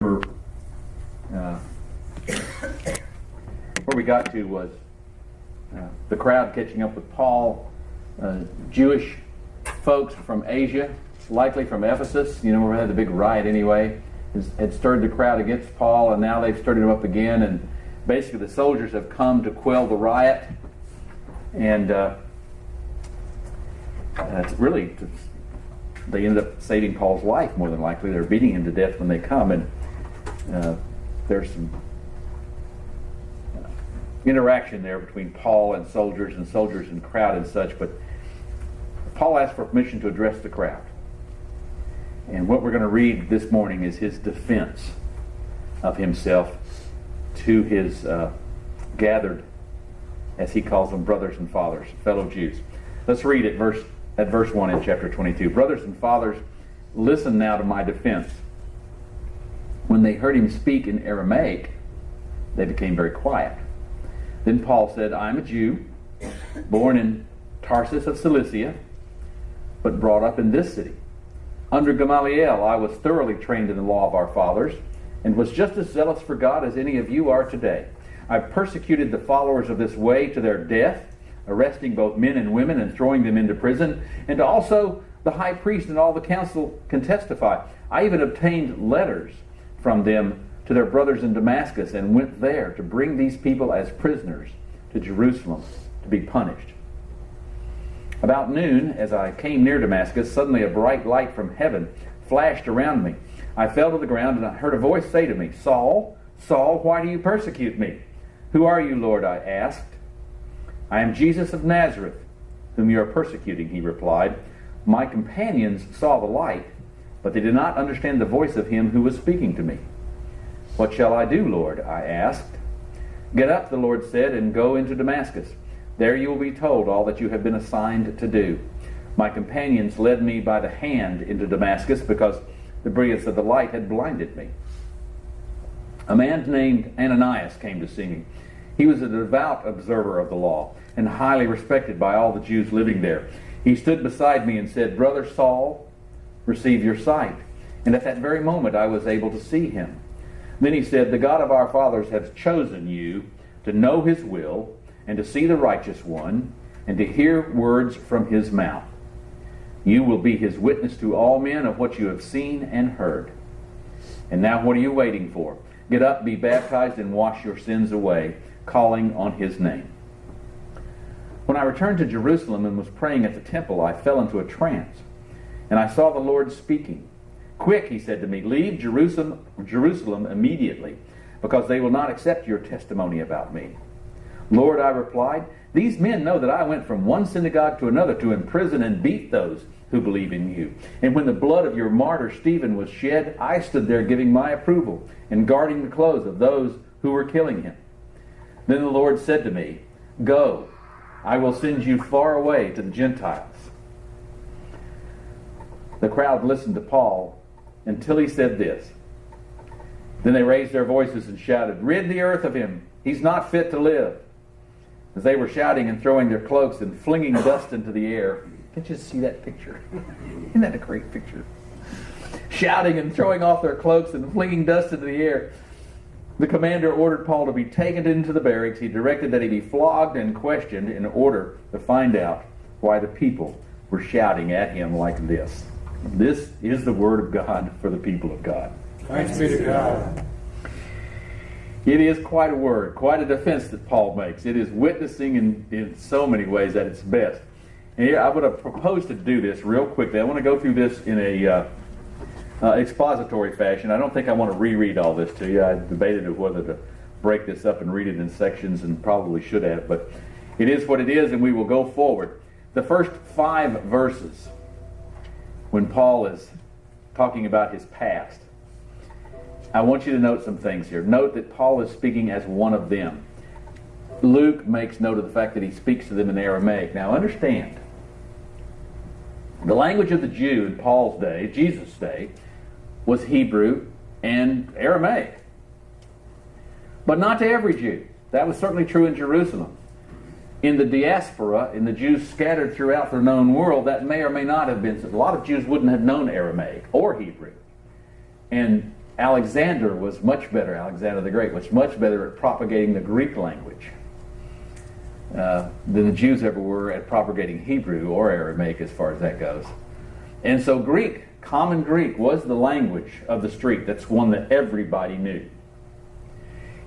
where we got to was the crowd catching up with Paul, Jewish folks from Asia, likely from Ephesus, where we had the big riot anyway, had stirred the crowd against Paul, and now they've stirred him up again, and basically the soldiers have come to quell the riot, and they end up saving Paul's life more than likely. They're beating him to death when they come, and there's some interaction there between Paul and soldiers and crowd and such, but Paul asked for permission to address the crowd. And what we're going to read this morning is his defense of himself to his gathered, as he calls them, brothers and fathers, fellow Jews. Let's read at verse 1 in chapter 22. Brothers and fathers, listen now to my defense. When they heard him speak in Aramaic, they became very quiet. Then Paul said, I am a Jew, born in Tarsus of Cilicia, but brought up in this city. Under Gamaliel, I was thoroughly trained in the law of our fathers, and was just as zealous for God as any of you are today. I persecuted the followers of this way to their death, arresting both men and women and throwing them into prison, and also the high priest and all the council can testify. I even obtained letters from them to their brothers in Damascus, and went there to bring these people as prisoners to Jerusalem to be punished. About noon, as I came near Damascus, suddenly a bright light from heaven flashed around me. I fell to the ground, and I heard a voice say to me, Saul, Saul, why do you persecute me? Who are you, Lord? I asked. I am Jesus of Nazareth, whom you are persecuting, he replied. My companions saw the light, but they did not understand the voice of him who was speaking to me. What shall I do, Lord? I asked. Get up, the Lord said, and go into Damascus. There you will be told all that you have been assigned to do. My companions led me by the hand into Damascus because the brilliance of the light had blinded me. A man named Ananias came to see me. He was a devout observer of the law and highly respected by all the Jews living there. He stood beside me and said, Brother Saul, receive your sight. And at that very moment I was able to see him. Then he said, the God of our fathers has chosen you to know his will, and to see the righteous one, and to hear words from his mouth. You will be his witness to all men of what you have seen and heard. And now what are you waiting for? Get up, be baptized, and wash your sins away, calling on his name. When I returned to Jerusalem and was praying at the temple, I fell into a trance, and I saw the Lord speaking. Quick, he said to me, leave Jerusalem immediately, because they will not accept your testimony about me. Lord, I replied, these men know that I went from one synagogue to another to imprison and beat those who believe in you. And when the blood of your martyr Stephen was shed, I stood there giving my approval and guarding the clothes of those who were killing him. Then the Lord said to me, go, I will send you far away to the Gentiles. The crowd listened to Paul until he said this. Then they raised their voices and shouted, rid the earth of him. He's not fit to live. As they were shouting and throwing their cloaks and flinging dust into the air. Can't you see that picture? Isn't that a great picture? Shouting and throwing off their cloaks and flinging dust into the air. The commander ordered Paul to be taken into the barracks. He directed that he be flogged and questioned in order to find out why the people were shouting at him like this. This is the word of God for the people of God. Thanks be to God. It is quite a word, quite a defense that Paul makes. It is witnessing in so many ways at its best. And here I would have proposed to do this real quickly. I want to go through this in a expository fashion. I don't think I want to reread all this to you. I debated whether to break this up and read it in sections, and probably should have. But it is what it is, and we will go forward. The first 5 verses, when Paul is talking about his past, I want you to note some things here. Note that Paul is speaking as one of them. Luke makes note of the fact that he speaks to them in Aramaic. Now understand, the language of the Jew in Paul's day, Jesus' day, was Hebrew and Aramaic. But not to every Jew. That was certainly true in Jerusalem. In the diaspora, in the Jews scattered throughout the known world, that may or may not have been. A lot of Jews wouldn't have known Aramaic or Hebrew. And Alexander was much better, Alexander the Great was much better at propagating the Greek language than the Jews ever were at propagating Hebrew or Aramaic as far as that goes. And so Greek, common Greek, was the language of the street. That's one that everybody knew.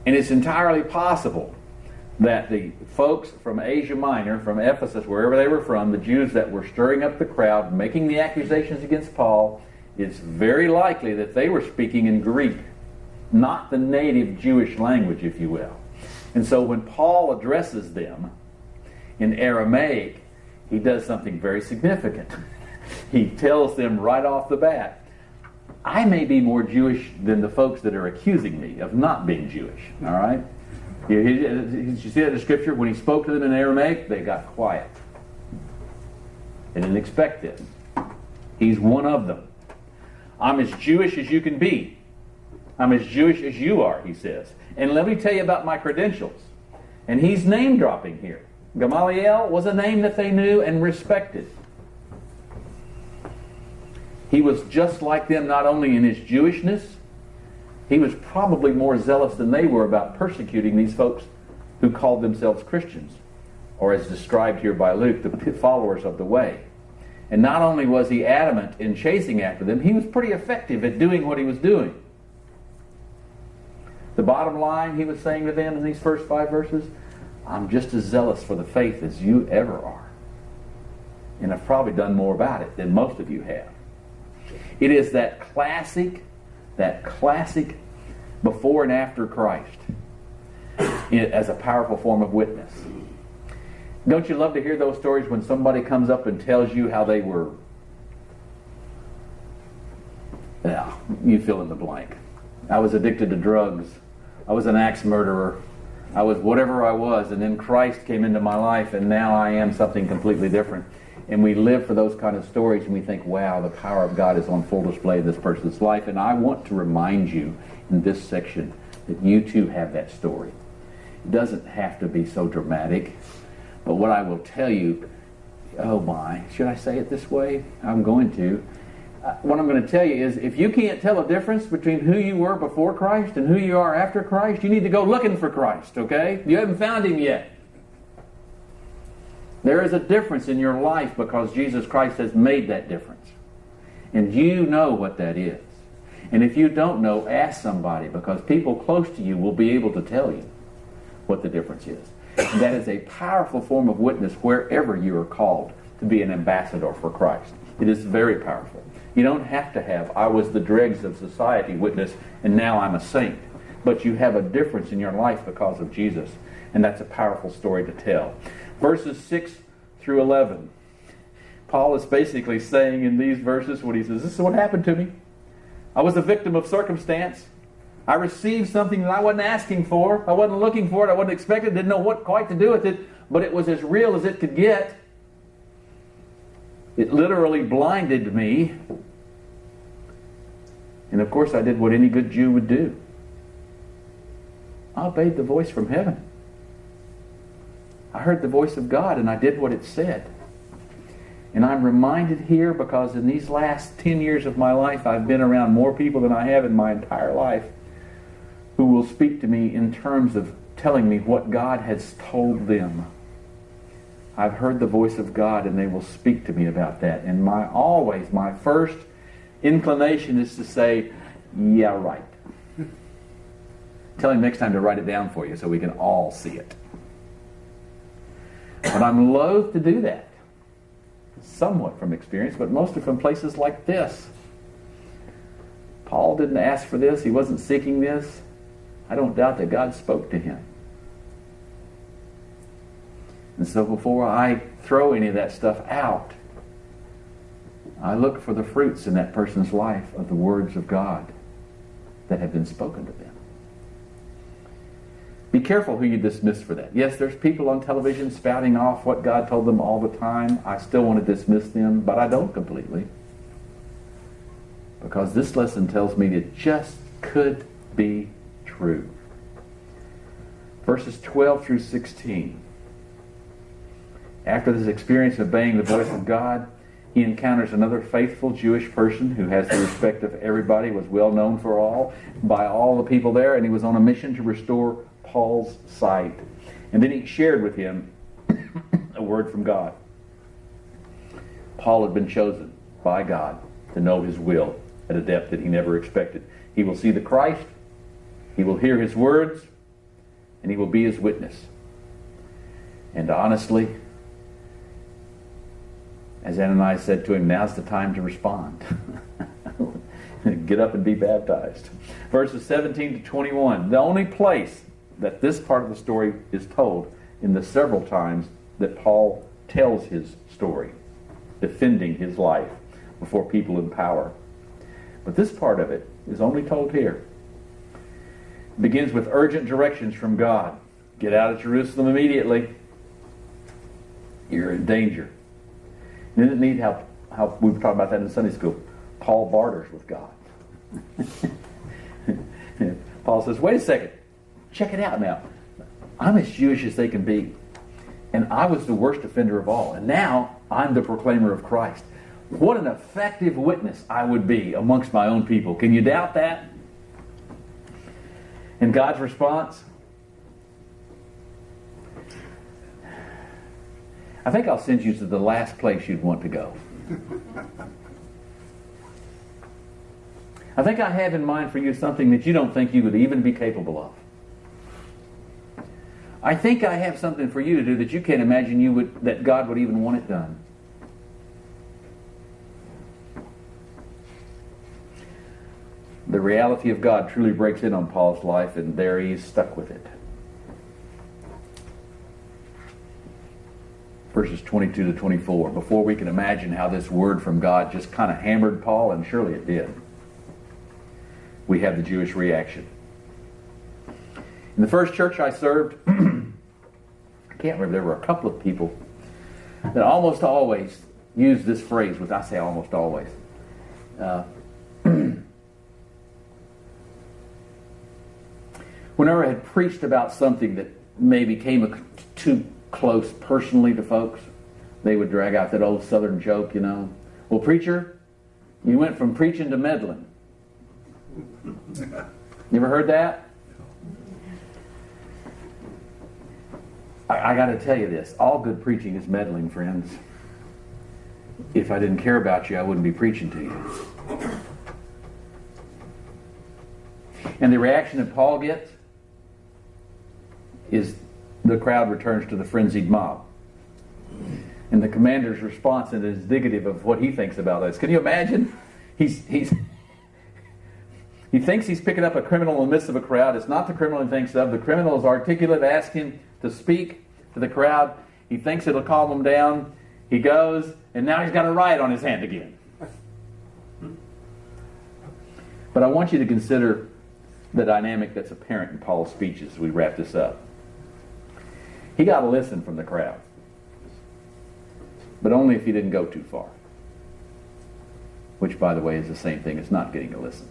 And it's entirely possible that the folks from Asia Minor, from Ephesus, wherever they were from, the Jews that were stirring up the crowd, making the accusations against Paul, it's very likely that they were speaking in Greek, not the native Jewish language, if you will. And so when Paul addresses them in Aramaic, he does something very significant. He tells them right off the bat, I may be more Jewish than the folks that are accusing me of not being Jewish. All right? You see that in the scripture? When he spoke to them in Aramaic, they got quiet. They didn't expect it. He's one of them. I'm as Jewish as you can be. I'm as Jewish as you are, he says. And let me tell you about my credentials. And he's name dropping here. Gamaliel was a name that they knew and respected. He was just like them not only in his Jewishness, he was probably more zealous than they were about persecuting these folks who called themselves Christians, or as described here by Luke, the followers of the way. And not only was he adamant in chasing after them, he was pretty effective at doing what he was doing. The bottom line he was saying to them in these first 5 verses, I'm just as zealous for the faith as you ever are. And I've probably done more about it than most of you have. It is that classic before and after Christ as a powerful form of witness. Don't you love to hear those stories when somebody comes up and tells you how they were, you fill in the blank. I was addicted to drugs. I was an axe murderer. I was whatever I was, and then Christ came into my life, and now I am something completely different. And we live for those kind of stories, and we think, wow, the power of God is on full display in this person's life. And I want to remind you in this section that you too have that story. It doesn't have to be so dramatic. But what I will tell you, oh my, should I say it this way? I'm going to. What I'm going to tell you is, if you can't tell a difference between who you were before Christ and who you are after Christ, you need to go looking for Christ, okay? You haven't found him yet. There is a difference in your life because Jesus Christ has made that difference. And you know what that is. And if you don't know, ask somebody, because people close to you will be able to tell you what the difference is. And that is a powerful form of witness wherever you are called to be an ambassador for Christ. It is very powerful. You don't have to have, I was the dregs of society witness and now I'm a saint. But you have a difference in your life because of Jesus. And that's a powerful story to tell. Verses 6 through 11. Paul is basically saying in these verses what he says, this is what happened to me. I was a victim of circumstance. I received something that I wasn't asking for. I wasn't looking for it. I wasn't expecting it. Didn't know what quite to do with it. But it was as real as it could get. It literally blinded me. And of course I did what any good Jew would do. I obeyed the voice from heaven. I heard the voice of God and I did what it said. And I'm reminded here because in these last 10 years of my life, I've been around more people than I have in my entire life who will speak to me in terms of telling me what God has told them. I've heard the voice of God and they will speak to me about that. And my first inclination is to say, yeah, right. Tell him next time to write it down for you so we can all see it. But I'm loath to do that. Somewhat from experience, but mostly from places like this. Paul didn't ask for this. He wasn't seeking this. I don't doubt that God spoke to him. And so before I throw any of that stuff out, I look for the fruits in that person's life of the words of God that have been spoken to them. Be careful who you dismiss for that. Yes, there's people on television spouting off what God told them all the time. I still want to dismiss them, but I don't completely. Because this lesson tells me it just could be true. Verses 12 through 16. After this experience of obeying the voice of God, He encounters another faithful Jewish person who has the respect of everybody, was well known by all the people there, and he was on a mission to restore Paul's sight. And then he shared with him a word from God. Paul had been chosen by God to know his will at a depth that he never expected. He will see the Christ, he will hear his words, and he will be his witness. And honestly, as Ananias said to him, now's the time to respond. Get up and be baptized. Verses 17 to 21. The only place that this part of the story is told in the several times that Paul tells his story, defending his life before people in power. But this part of it is only told here. It begins with urgent directions from God. Get out of Jerusalem immediately. You're in danger. Isn't it neat how we were talking about that in Sunday school? Paul barters with God. Paul says, wait a second. Check it out now. I'm as Jewish as they can be. And I was the worst offender of all. And now I'm the proclaimer of Christ. What an effective witness I would be amongst my own people. Can you doubt that? And God's response? I think I'll send you to the last place you'd want to go. I think I have in mind for you something that you don't think you would even be capable of. I think I have something for you to do that you can't imagine that God would even want it done. The reality of God truly breaks in on Paul's life, and there he is stuck with it. Verses 22 to 24. Before we can imagine how this word from God just kind of hammered Paul, and surely it did, we have the Jewish reaction. In the first church I served, I can't remember, there were a couple of people that almost always used this phrase, I say almost always. Whenever I had preached about something that maybe came too close personally to folks, they would drag out that old Southern joke, well, preacher, you went from preaching to meddling. You ever heard that? I got to tell you this. All good preaching is meddling, friends. If I didn't care about you, I wouldn't be preaching to you. And the reaction that Paul gets is the crowd returns to the frenzied mob. And the commander's response is indicative of what he thinks about this. Can you imagine? He thinks he's picking up a criminal in the midst of a crowd. It's not the criminal he thinks of. The criminal is articulate, asking him to speak to the crowd. He thinks it'll calm him down. He goes, and now he's got a riot on his hand again. But I want you to consider the dynamic that's apparent in Paul's speech as we wrap this up. He got a listen from the crowd, but only if he didn't go too far. Which, by the way, is the same thing as not getting a listen.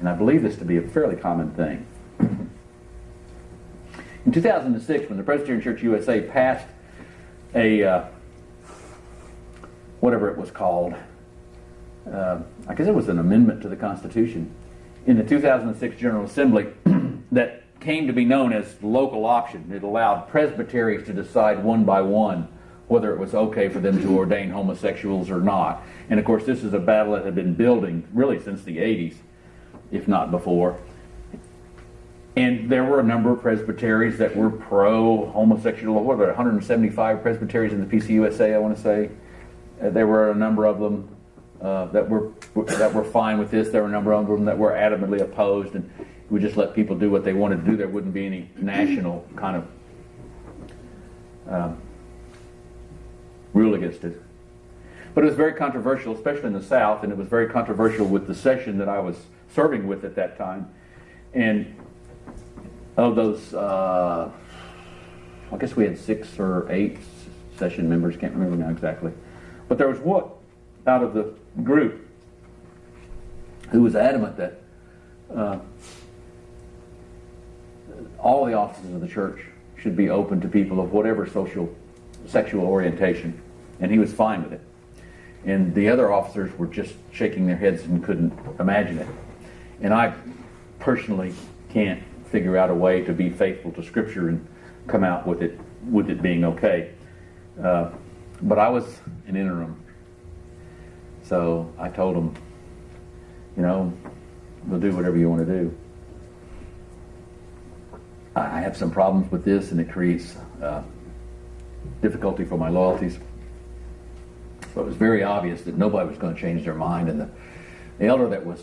And I believe this to be a fairly common thing. In 2006, when the Presbyterian Church USA passed whatever it was called, I guess it was an amendment to the Constitution, in the 2006 General Assembly that came to be known as local option. It allowed presbyteries to decide one by one whether it was okay for them to ordain homosexuals or not. And of course, this is a battle that had been building really since the 80s, if not before. And there were a number of presbyteries that were pro-homosexual. What were there, 175 presbyteries in the PCUSA, I want to say. There were a number of them that were fine with this. There were a number of them that were adamantly opposed, and we just let people do what they wanted to do. There wouldn't be any national kind of rule against it. But it was very controversial, especially in the South, and it was very controversial with the session that I was serving with at that time. And of those, I guess we had 6 or 8 session members, can't remember now exactly. But there was one out of the group who was adamant that all the offices of the church should be open to people of whatever sexual orientation. And he was fine with it. And the other officers were just shaking their heads and couldn't imagine it. And I personally can't figure out a way to be faithful to Scripture and come out with it being okay. But I was an interim. So I told them, we'll do whatever you want to do. I have some problems with this, and it creates difficulty for my loyalties. So it was very obvious that nobody was going to change their mind, and the elder that was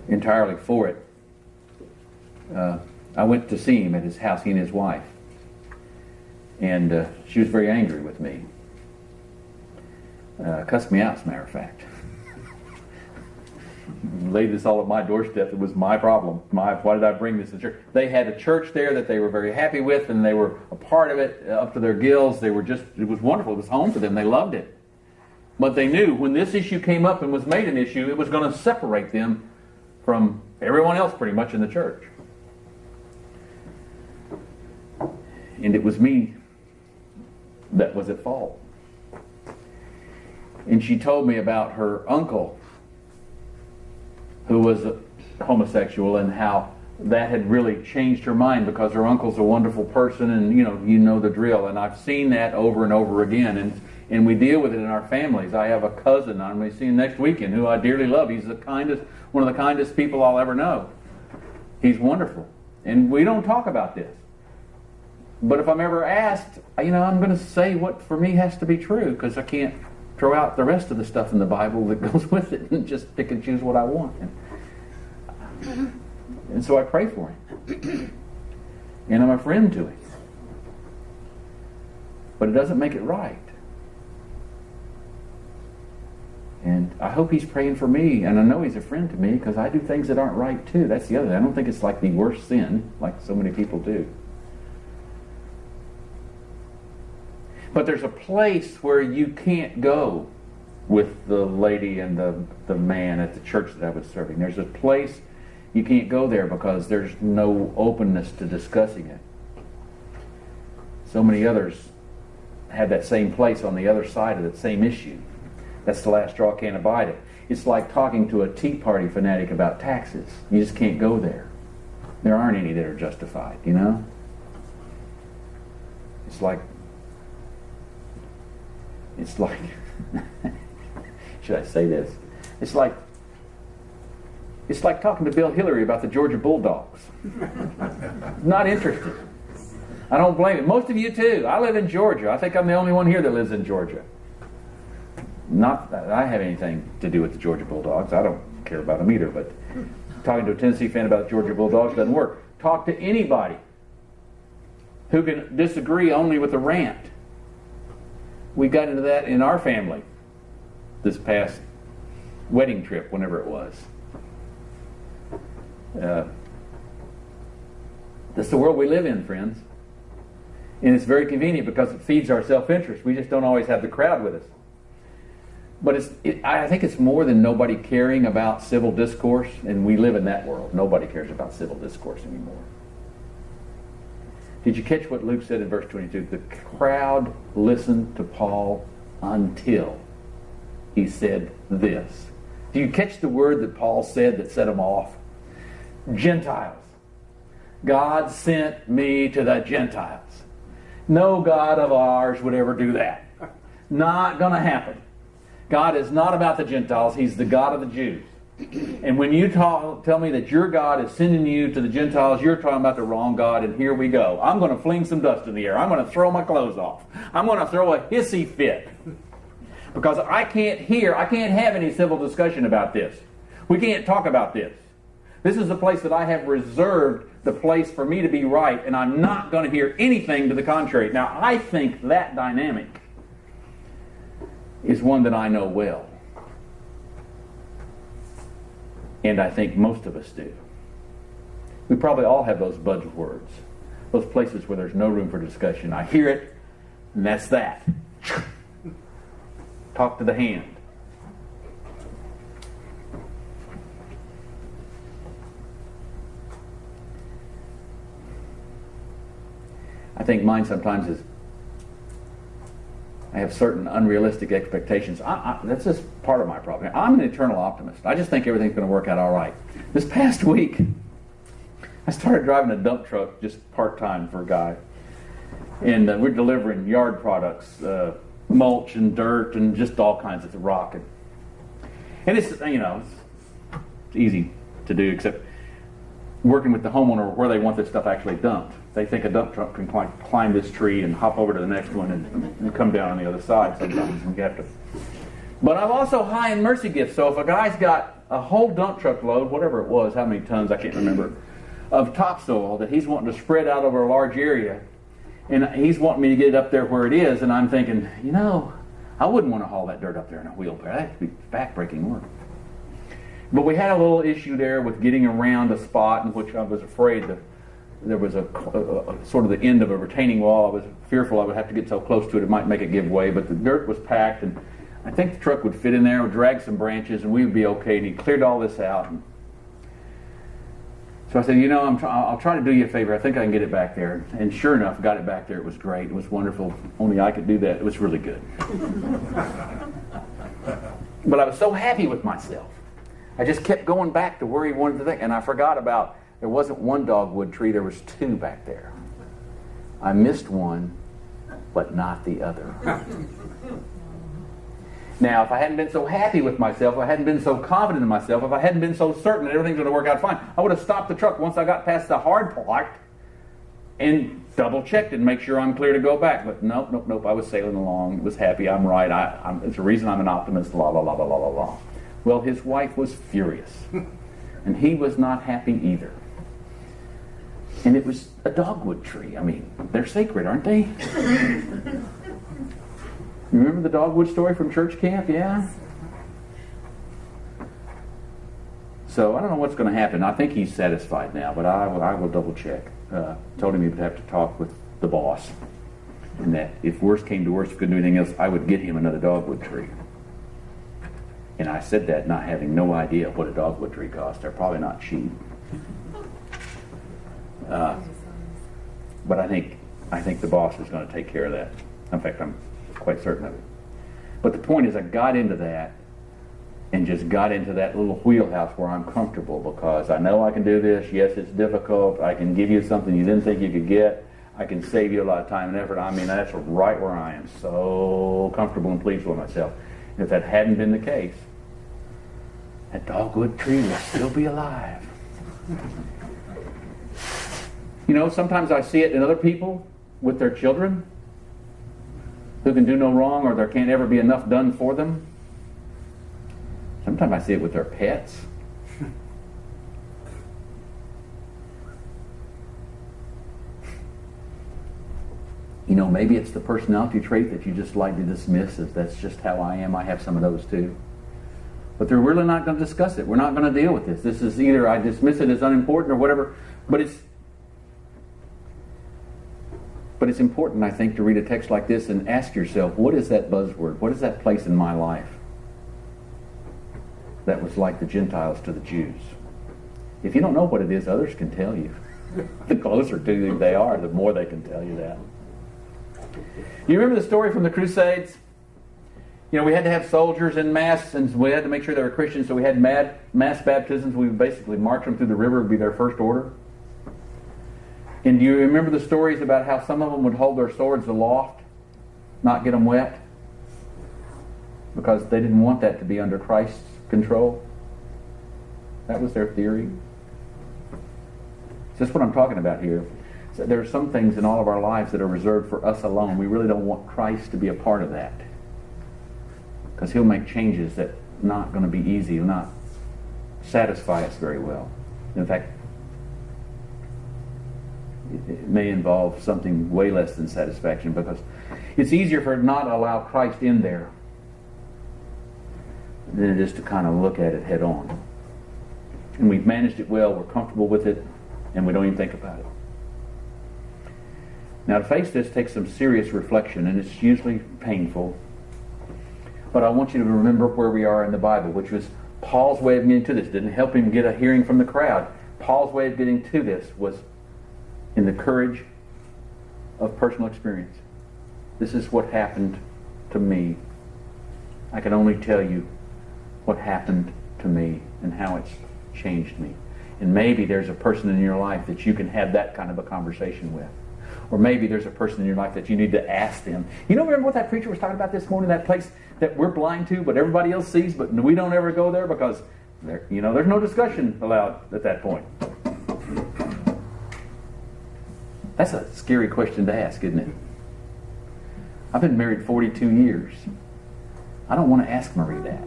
entirely for it, I went to see him at his house, he and his wife, and she was very angry with me. Cussed me out, as a matter of fact. Laid this all at my doorstep. It was my problem. Why did I bring this to church? They had a church there that they were very happy with, and they were a part of it up to their gills. It was wonderful. It was home for them. They loved it. But they knew when this issue came up and was made an issue, it was going to separate them from everyone else pretty much in the church. And it was me that was at fault. And she told me about her uncle who was a homosexual, and how that had really changed her mind because her uncle's a wonderful person, and you know the drill. And I've seen that over and over again, and we deal with it in our families. I have a cousin I'm going to see next weekend who I dearly love. He's one of the kindest people I'll ever know. He's wonderful, and we don't talk about this. But if I'm ever asked, I'm going to say what for me has to be true, because I can't throw out the rest of the stuff in the Bible that goes with it and just pick and choose what I want. And so I pray for him. And I'm a friend to him. But it doesn't make it right. And I hope he's praying for me, and I know he's a friend to me because I do things that aren't right too. That's the other thing. I don't think it's like the worst sin, like so many people do. But there's a place where you can't go with the lady and the man at the church that I was serving. There's a place you can't go there because there's no openness to discussing it. So many others have that same place on the other side of that same issue. That's the last straw, can't abide it. It's like talking to a Tea Party fanatic about taxes. You just can't go there. There aren't any that are justified, It's like should I say this? It's like talking to Bill Hillary about the Georgia Bulldogs. Not interested. I don't blame him. Most of you too. I live in Georgia. I think I'm the only one here that lives in Georgia. Not that I have anything to do with the Georgia Bulldogs. I don't care about them either, but talking to a Tennessee fan about the Georgia Bulldogs doesn't work. Talk to anybody who can disagree only with a rant. We got into that in our family this past wedding trip, whenever it was. That's the world we live in, friends. And it's very convenient because it feeds our self-interest. We just don't always have the crowd with us. But I think it's more than nobody caring about civil discourse, and we live in that world. Nobody cares about civil discourse anymore. Did you catch what Luke said in verse 22? The crowd listened to Paul until he said this. Do you catch the word that Paul said that set him off? Gentiles. God sent me to the Gentiles. No God of ours would ever do that. Not going to happen. God is not about the Gentiles. He's the God of the Jews. And when you tell me that your God is sending you to the Gentiles, you're talking about the wrong God, and here we go. I'm going to fling some dust in the air. I'm going to throw my clothes off. I'm going to throw a hissy fit. Because I can't have any civil discussion about this. We can't talk about this. This is the place that I have reserved the place for me to be right, and I'm not going to hear anything to the contrary. Now, I think that dynamic is one that I know well. And I think most of us do. We probably all have those buzzwords, those places where there's no room for discussion. I hear it, and that's that. Talk to the hand. I think mine sometimes is I have certain unrealistic expectations. That's just part of my problem. I'm an eternal optimist. I just think everything's going to work out all right. This past week, I started driving a dump truck just part-time for a guy. And we're delivering yard products, mulch and dirt and just all kinds of rock. And it's, it's easy to do, except working with the homeowner where they want this stuff actually dumped. They think a dump truck can climb this tree and hop over to the next one and come down on the other side sometimes. And you have to. But I'm also high in mercy gifts. So if a guy's got a whole dump truck load, whatever it was, how many tons, I can't remember, of topsoil that he's wanting to spread out over a large area, and he's wanting me to get it up there where it is, and I'm thinking, I wouldn't want to haul that dirt up there in a wheelbarrow. That'd be backbreaking work. But we had a little issue there with getting around a spot in which I was afraid that there was a sort of the end of a retaining wall. I was fearful I would have to get so close to it might make it give way, but the dirt was packed, and I think the truck would fit in there, would drag some branches, and we would be okay. And he cleared all this out. And so I said, I'll try to do you a favor. I think I can get it back there. And sure enough, got it back there. It was great. It was wonderful. Only I could do that. It was really good. But I was so happy with myself. I just kept going back to where he wanted to think. And I forgot about, there wasn't one dogwood tree. There was two back there. I missed one, but not the other. Now, if I hadn't been so happy with myself, if I hadn't been so confident in myself, if I hadn't been so certain that everything's going to work out fine, I would have stopped the truck once I got past the hard part and double-checked it and make sure I'm clear to go back. But nope. I was sailing along. Was happy. I'm right. It's the reason I'm an optimist. La, la, la, la, la, la, la. Well, his wife was furious. And he was not happy either. And it was a dogwood tree. I mean, they're sacred, aren't they? Remember the dogwood story from church camp? Yeah? So I don't know what's going to happen. I think he's satisfied now, but I will double check. Told him he would have to talk with the boss. And that if worse came to worse, if he couldn't do anything else, I would get him another dogwood tree. And I said that not having no idea what a dogwood tree costs. They're probably not cheap. But I think the boss is going to take care of that. In fact, I'm quite certain of it. But the point is, I got into that and just got into that little wheelhouse where I'm comfortable because I know I can do this. Yes, it's difficult. I can give you something you didn't think you could get. I can save you a lot of time and effort. I mean, that's right where I am. So comfortable and pleased with myself. And if that hadn't been the case, that dogwood tree would still be alive. Sometimes I see it in other people with their children who can do no wrong or there can't ever be enough done for them. Sometimes I see it with their pets. Maybe it's the personality trait that you just like to dismiss as that's just how I am. I have some of those too. But they're really not going to discuss it. We're not going to deal with this. This is either I dismiss it as unimportant or whatever, but it's important, I think, to read a text like this and ask yourself, what is that buzzword? What is that place in my life that was like the Gentiles to the Jews? If you don't know what it is, others can tell you. The closer to you they are, the more they can tell you that. You remember the story from the Crusades? We had to have soldiers in mass, and we had to make sure they were Christians, so we had mass baptisms. We would basically march them through the river, would be their first order. And do you remember the stories about how some of them would hold their swords aloft, not get them wet? Because they didn't want that to be under Christ's control. That was their theory. So that's what I'm talking about here. So there are some things in all of our lives that are reserved for us alone. We really don't want Christ to be a part of that. Because he'll make changes that are not going to be easy, will not satisfy us very well. In fact, it may involve something way less than satisfaction because it's easier for it not to allow Christ in there than it is to kind of look at it head on. And we've managed it well, we're comfortable with it, and we don't even think about it. Now, to face this takes some serious reflection, and it's usually painful. But I want you to remember where we are in the Bible, which was Paul's way of getting to this. Didn't help him get a hearing from the crowd. Paul's way of getting to this was in the courage of personal experience. This is what happened to me. I can only tell you what happened to me and how it's changed me. And maybe there's a person in your life that you can have that kind of a conversation with. Or maybe there's a person in your life that you need to ask them. You know, remember what that preacher was talking about this morning? That place that we're blind to, but everybody else sees, but we don't ever go there because there's no discussion allowed at that point. That's a scary question to ask, isn't it? I've been married 42 years. I don't want to ask Marie that.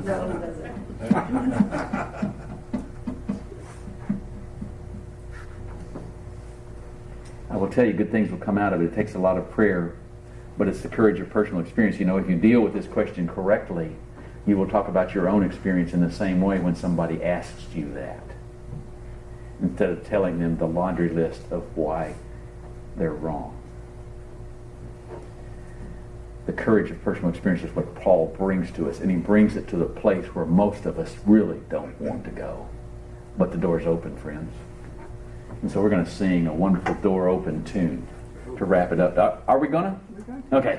No, he doesn't. I will tell you, good things will come out of it. It takes a lot of prayer, but it's the courage of personal experience. You know, if you deal with this question correctly, you will talk about your own experience in the same way when somebody asks you that, instead of telling them the laundry list of why they're wrong. The courage of personal experience is what Paul brings to us, and he brings it to the place where most of us really don't want to go. But the door's open, friends. And so we're going to sing a wonderful door open tune to wrap it up. Are we going to? Okay.